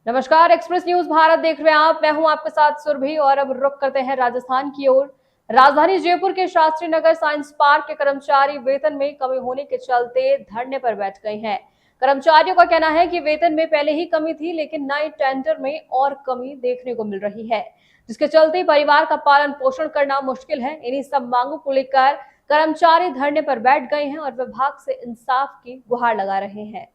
नमस्कार, express news Bharat देख रहे हैं आप। मैं हूं आपके साथ सुरभि और अब रुक करते हैं राजस्थान की ओर। राजधानी जयपुर के शास्त्री नगर साइंस पार्क के कर्मचारी वेतन में कमी होने के चलते धरने पर बैठ गए हैं। कर्मचारियों का कहना है कि वेतन में पहले ही कमी थी, लेकिन नए टेंडर में और कमी देखने को मिल रही है, जिसके चलते परिवार का पालन पोषण करना मुश्किल है। इन्हीं सब मांगों को लेकर कर्मचारी धरने पर बैठ गए हैं और विभाग से इंसाफ की गुहार लगा रहे हैं।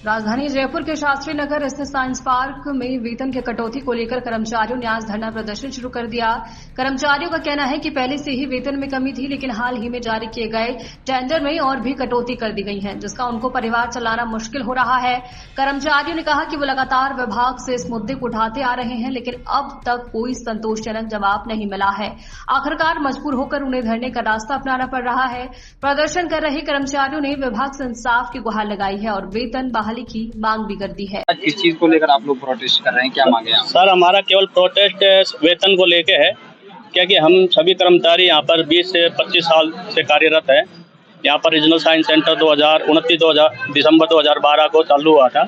राजधानी जयपुर के शास्त्री नगर स्थित साइंस पार्क में वेतन के कटौती को लेकर कर्मचारियों ने आज धरना प्रदर्शन शुरू कर दिया। कर्मचारियों का कहना है कि पहले से ही वेतन में कमी थी, लेकिन हाल ही में जारी किए गए टेंडर में और भी कटौती कर दी गई है, जिसका उनको परिवार चलाना मुश्किल हो रहा है। कर्मचारियों ने कहा कि वो लगातार विभाग से इस मुद्दे को उठाते आ रहे हैं, लेकिन अब तक कोई संतोषजनक जवाब नहीं मिला है। आखिरकार मजबूर होकर उन्हें धरने का रास्ता अपनाना पड़ रहा है। प्रदर्शन कर रहे कर्मचारियों ने विभाग से इंसाफ की गुहार लगाई है और वेतन बहाली की मांग भी कर दी है। किस चीज को लेकर आप लोग प्रोटेस्ट कर रहे हैं, क्या मांगे आप? सर, हमारा केवल प्रोटेस्ट वेतन को लेके है, क्योंकि हम सभी कर्मचारी यहाँ पर 20 से 25 साल से कार्यरत है। यहाँ पर रीजनल साइंस सेंटर 29 दिसंबर 2012 को चालू हुआ था।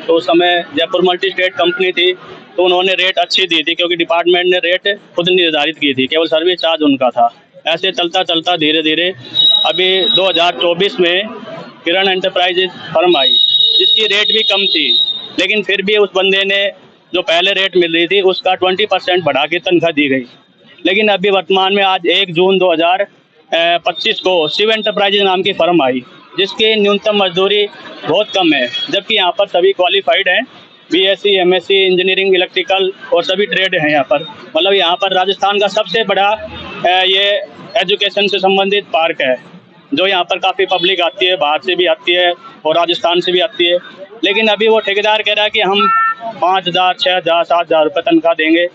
तो उस समय जयपुर मल्टी स्टेट कंपनी थी, तो उन्होंने रेट अच्छी दी थी, क्योंकि डिपार्टमेंट ने रेट खुद निर्धारित की थी, केवल सर्विस चार्ज उनका था। ऐसे चलता चलता धीरे धीरे अभी 2024 में किरण एंटरप्राइजेज फर्म आई, जिसकी रेट भी कम थी, लेकिन फिर भी उस बंदे ने जो पहले रेट मिल रही थी उसका 20% बढ़ा के तनख्वाह दी गई। लेकिन अभी वर्तमान में आज 1 जून 2025 को शिव एंटरप्राइजेज नाम की फर्म आई, जिसकी न्यूनतम मजदूरी बहुत कम है, जबकि यहाँ पर सभी क्वालिफाइड हैं, BSc, MSc, इंजीनियरिंग, इलेक्ट्रिकल और सभी ट्रेड हैं यहाँ पर। मतलब यहाँ पर राजस्थान का सबसे बड़ा ये एजुकेशन से संबंधित पार्क है, जो यहाँ पर काफ़ी पब्लिक आती है, बाहर से भी आती है और राजस्थान से भी आती है। लेकिन अभी वो ठेकेदार कह रहा है कि हम 5,000, 6,000, 7,000 रुपये तनख्वाह देंगे,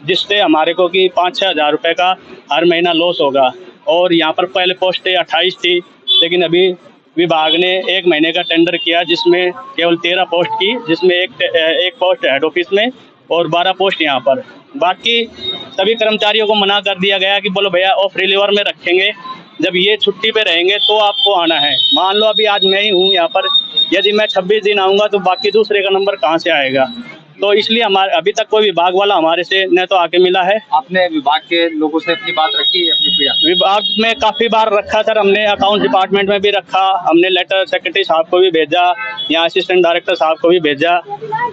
जिससे हमारे को कि 5-6 हज़ार रुपये का हर महीना लॉस होगा। और यहाँ पर पहले पोस्टें 28 थी, लेकिन अभी विभाग ने 1 महीने का टेंडर किया, जिसमें केवल 13 पोस्ट की, जिसमें एक पोस्ट हेड ऑफिस में और 12 पोस्ट यहाँ पर। बाकी सभी कर्मचारियों को मना कर दिया गया कि बोलो भैया ऑफ रिलीवर में रखेंगे, जब ये छुट्टी पे रहेंगे तो आपको आना है। मान लो अभी आज मैं ही हूँ यहाँ पर, यदि मैं 26 दिन आऊँगा तो बाकी दूसरे का नंबर कहाँ से आएगा? तो इसलिए हमारे अभी तक कोई विभाग वाला हमारे से न तो आके मिला है। आपने विभाग के लोगों से अपनी बात रखी है? अपनी पीड़ा विभाग में काफ़ी बार रखा सर, हमने अकाउंट डिपार्टमेंट में भी रखा, हमने लेटर सेक्रेटरी साहब को भी भेजा, यहाँ असिस्टेंट डायरेक्टर साहब को भी भेजा,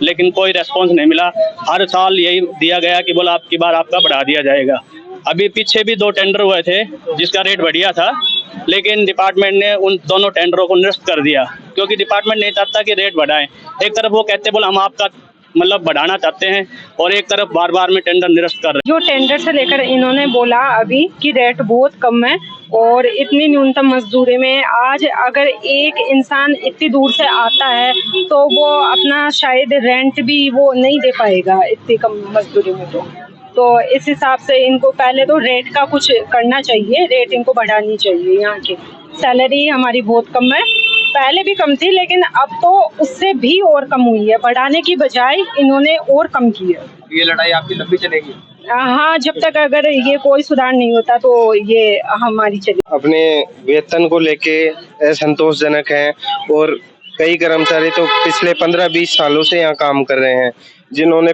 लेकिन कोई रेस्पॉन्स नहीं मिला। हर साल यही दिया गया कि बोला आपकी बार आपका बढ़ा दिया जाएगा। अभी पीछे भी 2 टेंडर हुए थे जिसका रेट बढ़िया था, लेकिन डिपार्टमेंट ने उन दोनों टेंडरों को निरस्त कर दिया, क्योंकि डिपार्टमेंट नहीं चाहता कि रेट बढ़ाएं। एक तरफ वो कहते बोल हम आपका मतलब बढ़ाना चाहते हैं, और एक तरफ बार बार में टेंडर निरस्त कर रहे हैं। जो टेंडर से लेकर इन्होंने बोला अभी कि रेट बहुत कम है और इतनी न्यूनतम मजदूरी में आज अगर एक इंसान इतनी दूर से आता है तो वो अपना शायद रेंट भी वो नहीं दे पाएगा इतनी कम मजदूरी में। तो इस हिसाब से इनको पहले तो रेट का कुछ करना चाहिए, रेट इनको बढ़ानी चाहिए। यहाँ की सैलरी हमारी बहुत कम है, पहले भी कम थी, लेकिन अब तो उससे भी और कम हुई है, बढ़ाने की बजाय इन्होंने और कम की है। ये लड़ाई आपकी लंबी चलेगी? हाँ, जब तक अगर ये कोई सुधार नहीं होता तो ये हमारी चलेगी। अपने वेतन को लेके असंतोषजनक हैं, और कई कर्मचारी तो पिछले 15-20 सालों से यहाँ काम कर रहे हैं, जिन्होंने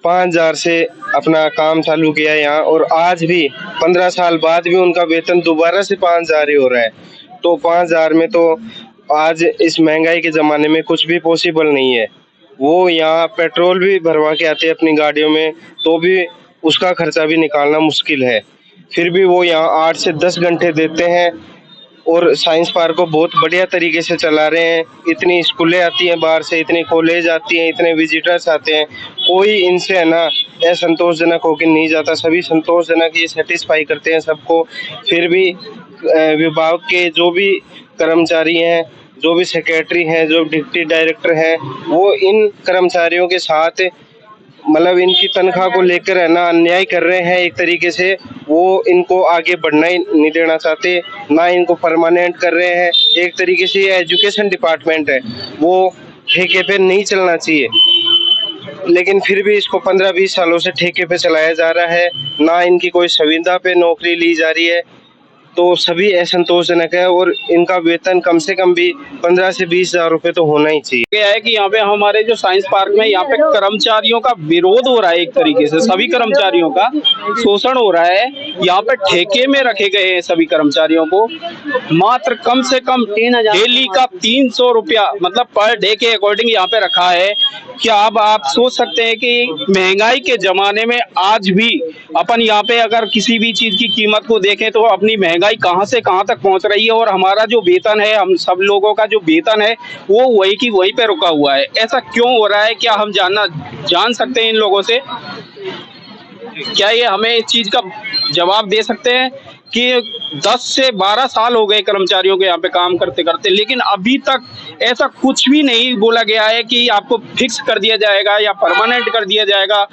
5,000 से अपना काम चालू किया यहाँ, और आज भी 15 साल बाद भी उनका वेतन दोबारा से 5,000 ही हो रहा है। तो 5,000 में तो आज इस महंगाई के ज़माने में कुछ भी पॉसिबल नहीं है। वो यहाँ पेट्रोल भी भरवा के आते हैं अपनी गाड़ियों में, तो भी उसका खर्चा भी निकालना मुश्किल है। फिर भी वो यहाँ 8 से 10 घंटे देते हैं और साइंस पार्क को बहुत बढ़िया तरीके से चला रहे हैं। इतनी स्कूलें आती हैं बाहर से, इतनी कॉलेज आती हैं, इतने विजिटर्स आते हैं, कोई इनसे है ना असंतोषजनक होकर नहीं जाता। सभी संतोषजनक ये सेटिस्फाई करते हैं सबको। फिर भी विभाग के जो भी कर्मचारी हैं, जो भी सेक्रेटरी हैं, जो डिप्टी डायरेक्टर हैं, वो इन कर्मचारियों के साथ मतलब इनकी तनख्वाह को लेकर है ना अन्याय कर रहे हैं एक तरीके से। वो इनको आगे बढ़ना ही नहीं देना चाहते, ना इनको परमानेंट कर रहे हैं। एक तरीके से ये एजुकेशन डिपार्टमेंट है, वो ठेके पे नहीं चलना चाहिए, लेकिन फिर भी इसको 15-20 सालों से ठेके पे चलाया जा रहा है। ना इनकी कोई संविदा पे नौकरी ली जा रही है, तो सभी असंतोषजनक है और इनका वेतन कम से कम भी 15 से 20 हजार रुपये तो होना ही चाहिए। क्या है कि यहाँ पे हमारे जो साइंस पार्क में यहाँ पे कर्मचारियों का विरोध हो रहा है, एक तरीके से सभी कर्मचारियों का शोषण हो रहा है। यहाँ पे ठेके में रखे गए हैं सभी कर्मचारियों को, मात्र कम से कम डेली का 300 रुपया मतलब पर डे के अकॉर्डिंग यहाँ पे रखा है। क्या अब आप सोच सकते हैं कि महंगाई के जमाने में आज भी अपन यहाँ पे अगर किसी भी चीज की कीमत को देखें तो अपनी महंगाई कहाँ से कहाँ तक पहुँच रही है, और हमारा जो वेतन है, हम सब लोगों का जो वेतन है वो वही की वही पे रुका हुआ है। ऐसा क्यों हो रहा है, क्या हम जान सकते हैं इन लोगों से? क्या ये हमें इस चीज का जवाब दे सकते हैं कि 10 से 12 साल हो गए कर्मचारियों के यहाँ पे काम करते करते, लेकिन अभी तक ऐसा कुछ भी नहीं बोला गया है कि आपको फिक्स कर दिया जाएगा या परमानेंट कर दिया जाएगा।